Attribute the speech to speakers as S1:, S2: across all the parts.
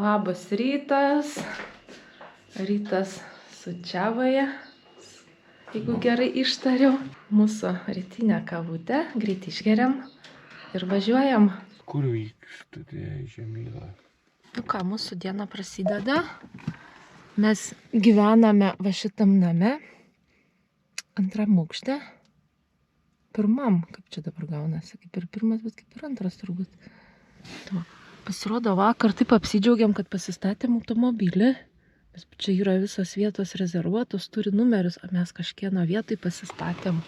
S1: Labas rytas. Rytas su čiavaja, jeigu gerai ištariau. Mūsų rytinę kavutę greit išgeriam ir važiuojam.
S2: Kur vyksta Žemyla?
S1: Nu ką, mūsų diena prasideda. Mes gyvename va šitam name, antram aukšte. Pirmam, kaip čia dabar gaunasi, kaip ir pirmas, bet kaip ir antras turbūt. To. Pasirodo, vakar taip apsidžiaugiam, kad pasistatėm automobilį. Bet čia yra visos vietos rezervuotos, turi numerius, o mes kažkieno vietoj pasistatėm.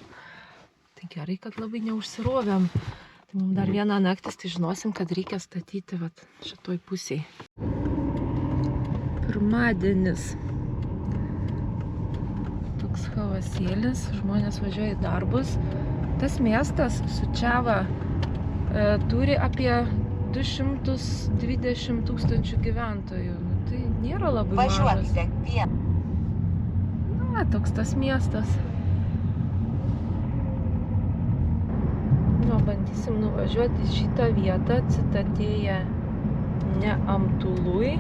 S1: Tai gerai, kad labai neužsirovėm. Tai mums dar vieną naktis, tai žinosim, kad reikia statyti vat, šitoj pusėj. Pirmadienis. Toks chaosėlis, žmonės važiuoja į darbus. Tas miestas Sučeva turi apie 220 tūkstančių gyventojų. Nu, tai nėra labai mažas. Na, toks tas miestas. Nu, bandysim nuvažiuoti į šitą vietą, Citatėje Neamtului.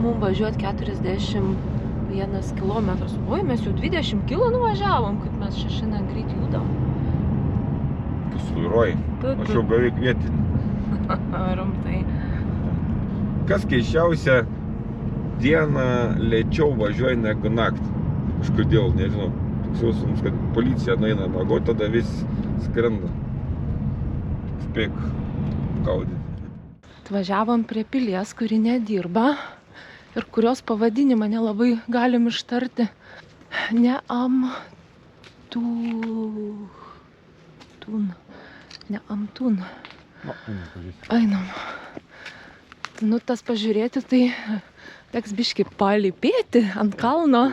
S1: Mums važiuoti 41 kilometras. Oi, mes jau 20 kilo nuvažiavom, kad mes čia šiandien greit judam.
S2: Tu vairuoji, aš jau beveik vietinį.
S1: Rimtai.
S2: Kas keisčiausia, dieną lėčiau važiuoja negu naktį. Kažkodėl, nežinau. Toks jausmas, kad policija nueina miegot, tada vis skrenda. Spėk gaudyti.
S1: Atvažiavom prie pilies, kuri nedirba ir kurios pavadinimą nelabai galim ištarti. Neamtun. Einam. Nu, tas pažiūrėti, tai teks biškį palypėti ant kalno.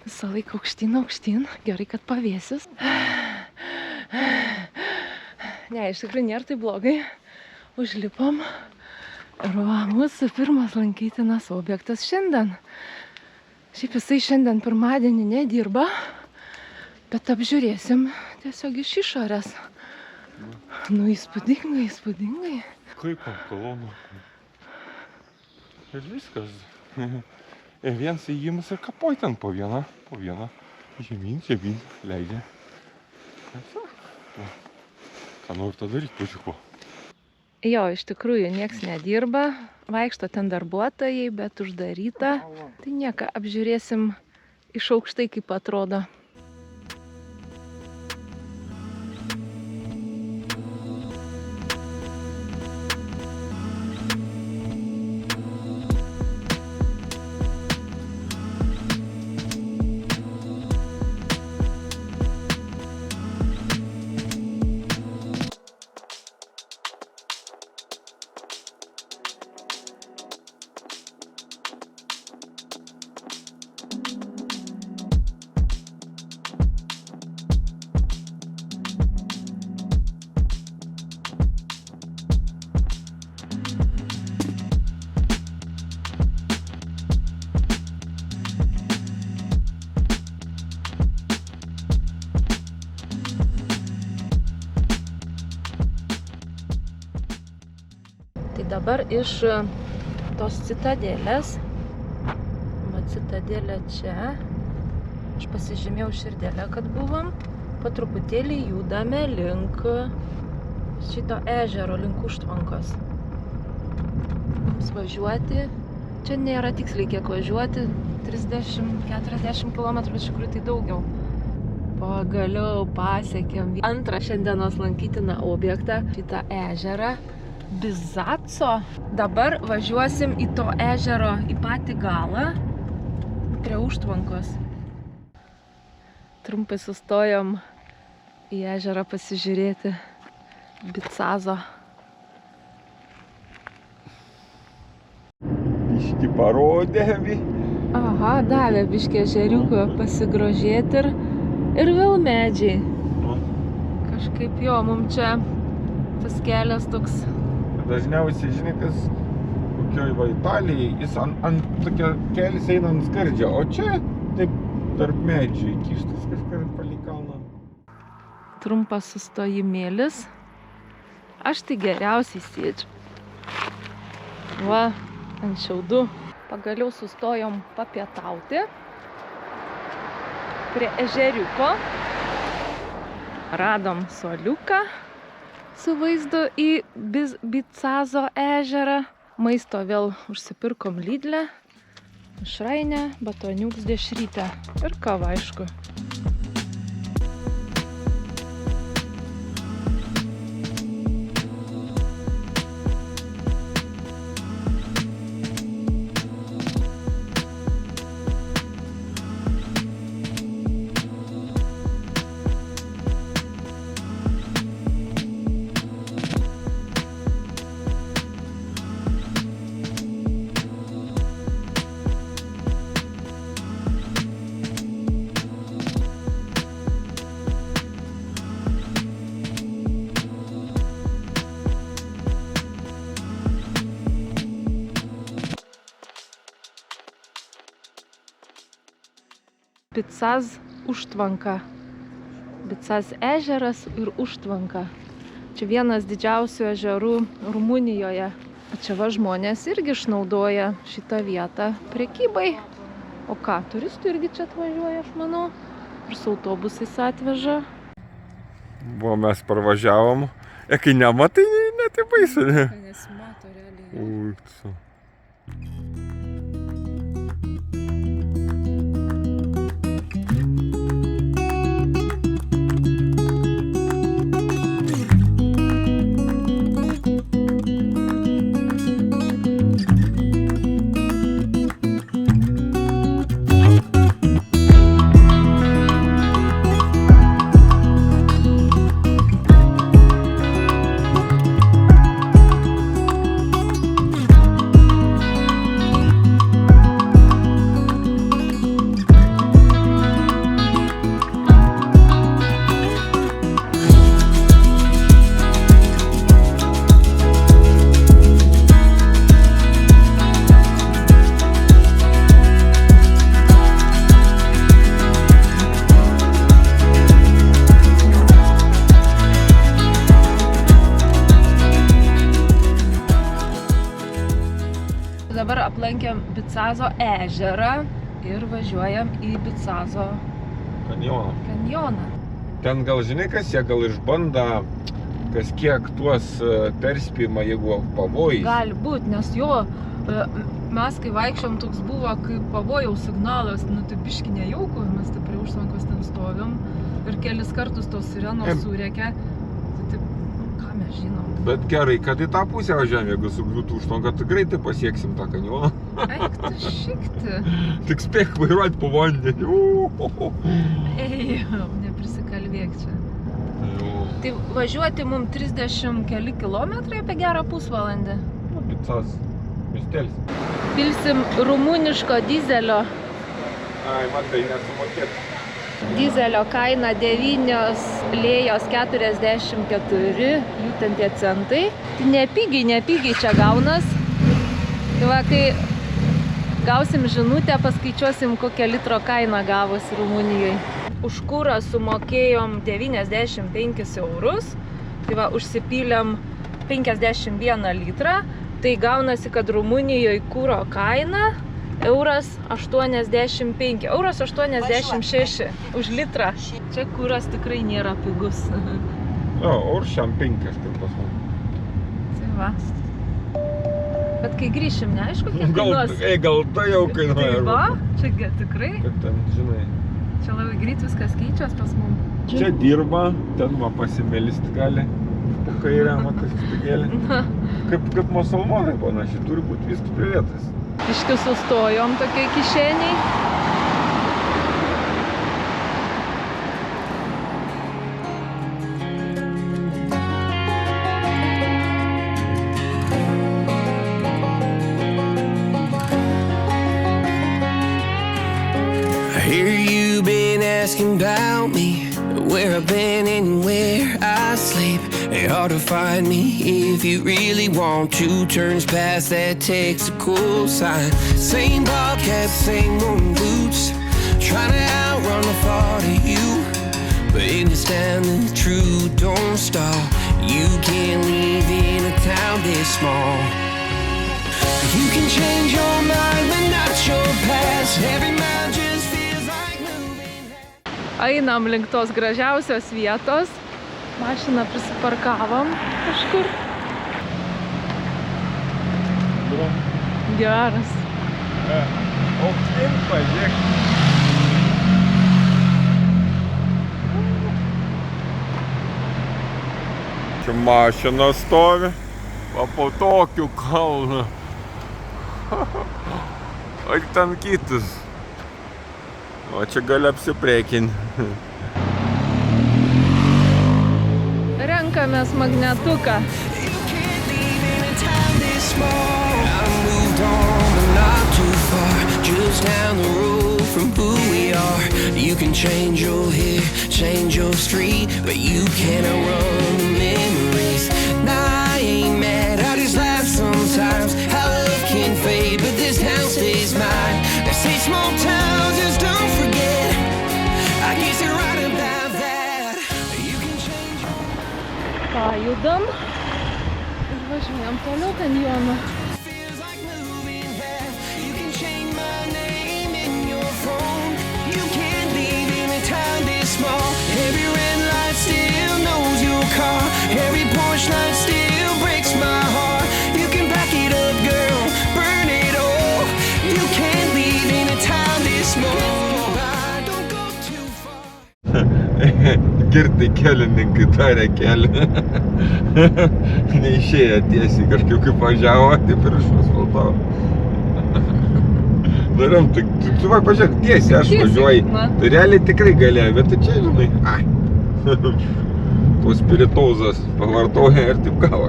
S1: Visą laiką aukštyn. Gerai, kad pavėsis. Ne, iš tikrųjų nėra tai blogai. Užlipom. Ir va, mūsų pirmas lankytinas objektas šiandien. Šiaip jisai šiandien pirmadienį nedirba, bet apžiūrėsim tiesiog iš išorės. Nu, įspūdingai.
S2: Kaip ant kolonų. Ir viskas. Ir viens įjimas ir kapoj ten po vieną. Žemyn, leidžia. Ką nori tą daryti, pažiūrėko.
S1: Jo, iš tikrųjų, nieks nedirba. Vaikšto ten darbuotojai, bet uždaryta. Tai nieko, apžiūrėsim iš aukštai, kaip atrodo. Dabar iš tos citadelės, citadelė čia, aš pasižymėjau širdelę, kad buvom, po truputėlį judame link šito ežero, link užtvankos. Mums važiuoti, čia nėra tiksliai kiek važiuoti, 30-40 km, bet iš tikrųjų tai daugiau. Pagaliau pasiekėm antrą šiandienos lankytiną objektą, šitą ežerą. Bizaco. Dabar važiuosim į to ežero į patį galą, prie užtvankos. Trumpai sustojom į ežerą pasižiūrėti Bicazo.
S2: Biškį parodė.
S1: Aha, davė biškį ežeriuką pasigrožėti ir vėl medžiai. Kažkaip jo, mums čia tas kelias toks.
S2: Dažniausiai, žinai, kas kokioj va Italijai, jis ant tokio kelis eina ant skardžio, o čia taip tarp medžių įkištas kažkur palei kalną.
S1: Trumpas sustojimėlis. Aš tai geriausiai sėdžiu. Va, ant šiaudų. Pagaliau sustojom papietauti prie ežeriuko. Radom suoliuką su vaizdu į Bicazo ežerą. Maisto vėl užsipirkom Lidle, mišrainę, batoniuks dešrytę ir kavą, aišku. Bicaz užtvanka. Bicaz ežeras ir užtvanka. Čia vienas didžiausių ežerų Rumunijoje. O čia va žmonės irgi išnaudoja šitą vietą prekybai. O ką, turistų irgi čia atvažiuoja, aš manau. Ir su autobusais atveža.
S2: Buvo, mes parvažiavom. Kai nematai, net į baisu, ne?
S1: Kai nesimato realiai. Dabar aplankėm Bicazo ežerą ir važiuojam į Bicazo kanjoną.
S2: Ten gal žinai, kas jie gal išbanda, kas kiek tuos perspėjimą, jeigu pavojais.
S1: Gali būt, nes jo, mes kai vaikščiom toks buvo, kaip pavojaus signalas, nu tai biški nejauku, mes taip prie užtvankos ten stovim ir kelis kartus tos sirenos surėkia, tai taip, ką mes žinom.
S2: Bet gerai, kad į tą pusę važiuojam, jeigu sugriūtų užtvanka, tai greitai pasieksim tą kanjoną.
S1: Eik tu šikti.
S2: Tik spėk vairuoti po vandenį.
S1: Ei, neprisikalbėk čia. Tai važiuoti mums 30 keli kilometrai apie gerą pusvalandį.
S2: Bicaz miestelis.
S1: Pilsim rumuniško dizelio.
S2: Ai, matai, nesumokėt.
S1: Dizelio kaina 9 lėjos 44, jų ten tie centai. Tai nepigiai čia gaunas. Tai va, kai gausim žinutę, paskaičiuosim, kokią litro kainą gavosi Rumunijoje. Už kurą sumokėjom 95 eurus. Tai va, užsipylėm 51 litrą. Tai gaunasi, kad Rumunijoje kuro kaina euras 85, euras 86 už litrą. Čia kuras tikrai nėra pigus.
S2: O, eur 5 kažkaip pas man.
S1: Tai va. Bet kai grįšim, neaišku, kiek kainuos.
S2: Gal tai jau kainuoja.
S1: Tai va, čia tikrai.
S2: Kad ten, žinai.
S1: Čia labai greit viskas keičias pas mum.
S2: Čia dirba, ten va pasimelisti gali. Po kairę, matai, sustikėlį. Kaip musulmonai panašiai, turi būti viskas prie vietas.
S1: Iški sustojom tokiai kišeniai.
S3: I hear you been asking about me, where I've been and where I sleep. It's hard to find me if you really want to. Turns past that takes a cool sign. Same ball cap, same old boots, trying to outrun the thought of you. But in this town the truth don't stop. You can't leave in a town this small. You can change your mind, but not your past. Every mile just feels like moving.
S1: Einam link tos gražiausios vietos. Mašiną prisiparkavom kažkur. Geras.
S2: Aukštyn pažiūrėk. Čia mašina stovi, po tokiu kalnu. O ten kitas. O čia gali apsiprekinti.
S1: Renkamės magnetuką.
S3: Just down the road from who we are. You can change your hair, change your street, but you cannot run the memories. Nah, I ain't mad, I just laugh sometimes. How love can fade, but this town stays mine. They say small towns, just don't forget. I guess you're right about that. You can change your...
S1: Pajudam. Ir važiuojam toliau kanjoną.
S3: Every red light still knows your car. Every Porsche light still breaks my heart. You can back it up, girl, burn it all. You can't leave in a town this small. Don't go too far.
S2: Girtai kelininkai tarė kelią. Neišėjo tiesiai, kažkaip kaip važiavo, taip ir išasfaltavo. Daram, tu va pažiūrėk, tiesiai aš važiuoju. Tai realiai tikrai galėjo, bet tai čia, žinai, tos spiritozas pavartoja ir taip gavo.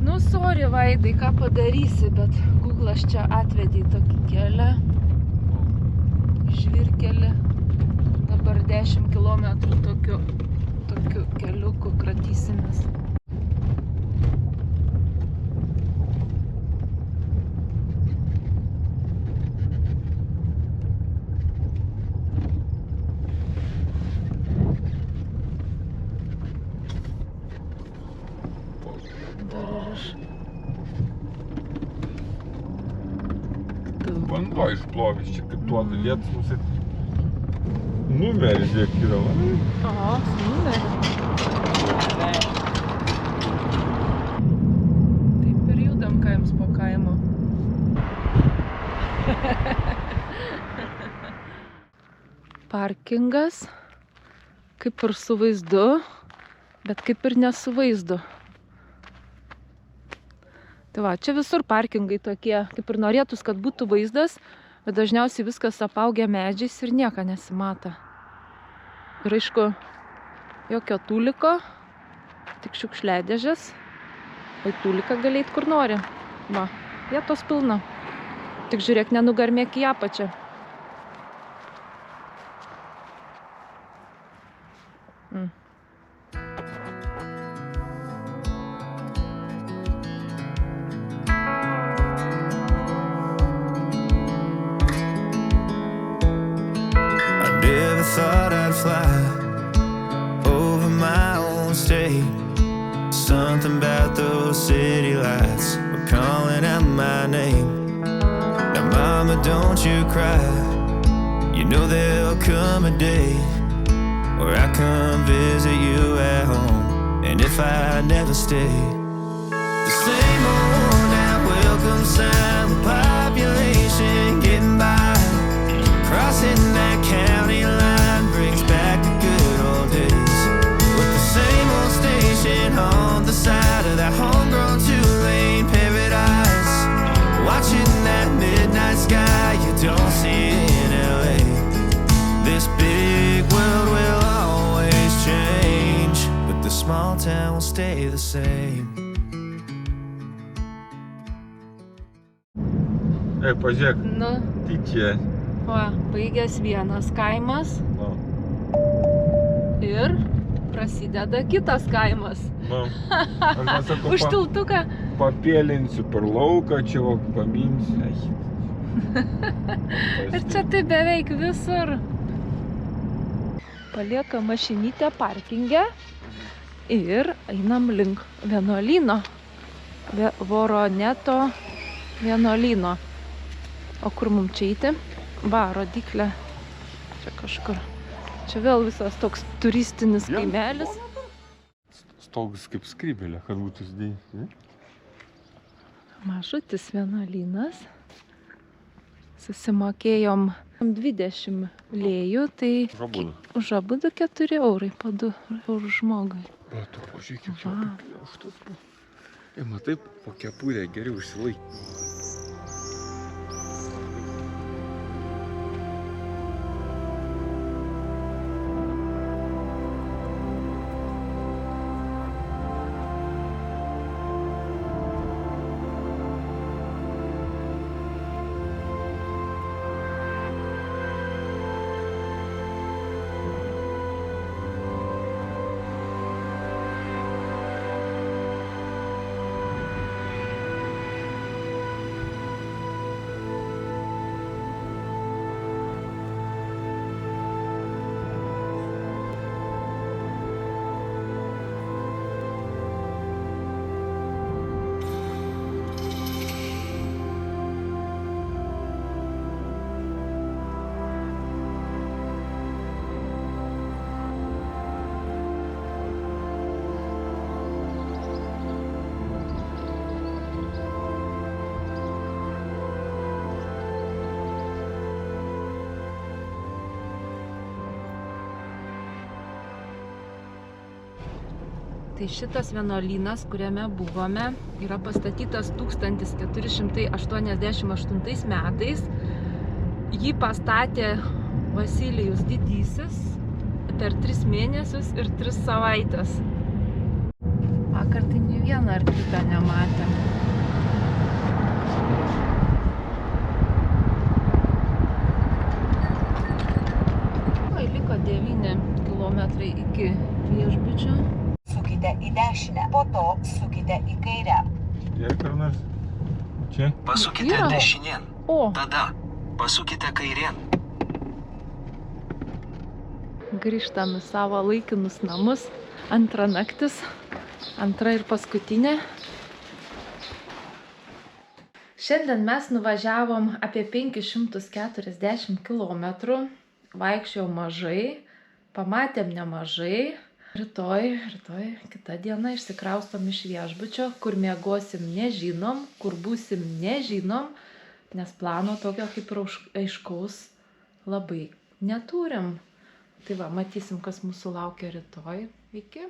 S1: Nu, sorry, Vaidai, ką padarysi, bet Google'as čia atvedė į tokį kelią. Žvyrkelį. Dabar 10 kilometrų tokiu keliuku kratysimės.
S2: Vanduo išplovės, čia kaip tuo lietus nusitė. Numerį žiūrėk yra, va.
S1: Aha, numerį. Taip ir judam kaims po kaimo. Parkingas, kaip ir su vaizdu, bet kaip ir ne su vaizdu. Tai va, čia visur parkingai tokie, kaip ir norėtus, kad būtų vaizdas, bet dažniausiai viskas apaugę medžiais ir nieko nesimata. Ir aišku, jokio tūliko, tik šiukšliadėžės, o į tūliką gali eit kur nori. Va, vietos pilna. Tik žiūrėk, nenugarmėk į apačią.
S3: Thought I'd fly over my own state. Something about those city lights were calling out my name. Now mama, don't you cry. You know there'll come a day where I come visit you at home. And if I never stay, the same old now welcome sign, the population getting by, crossing that county line brings back the good old days. With the same old station on the side of that homegrown two-lane paradise, watching that midnight sky you don't see in LA. This big world will always change, but the small town will stay the same.
S2: Ei, pažiūrėk,
S1: Nu,
S2: tai čia.
S1: va, baigęs vienas kaimas ir prasideda kitas kaimas.
S2: Aš nesakau,
S1: Už tiltuką.
S2: papėlinsiu per lauką, čia va paminsiu.
S1: Ir čia tai beveik visur. Palieka mašinytę parkinge ir einam link vienuolyno. Voroneto vienuolyno. O kur mums čia eiti? Va, rodyklė. Čia kažkur. Čia vėl visas toks turistinis kaimelis.
S2: Stogas kaip skrybėlė, kad būtų sudėjai.
S1: Mažutis vienuolynas. Susimokėjom 20 lėjų, tai už abudu 4 eurai, po 2 eurų žmogui.
S2: O, tu pažiūrėk, kiek čia aukštas buvo. Matai, po kepurę geriau užsilaikyti.
S1: Tai šitas vienuolynas, kuriame buvome, yra pastatytas 1488 metais. Jį pastatė Vasilijus Didysis per 3 mėnesius ir 3 savaitės. Vakar tai nė vieną arklitą nematėm. Liko 9 kilometrai iki viešbučio.
S4: Sukite į dešinę, po to sukite į kairę.
S2: Jei kur nors čia?
S3: Pasukite dešinėn.
S1: O,
S3: Tada pasukite kairėn.
S1: grįžtam į savo laikinus namus. Antra naktis, antra ir paskutinė. Šiandien mes nuvažiavom apie 540 km. Vaikščiojom mažai, pamatėm nemažai. Rytoj, kita diena išsikraustom iš viešbučio, kur miegosim nežinom, kur būsim nežinom, nes plano tokio kaip ir aiškaus labai neturim. Tai va, matysim, kas mūsų laukia rytoj. Iki.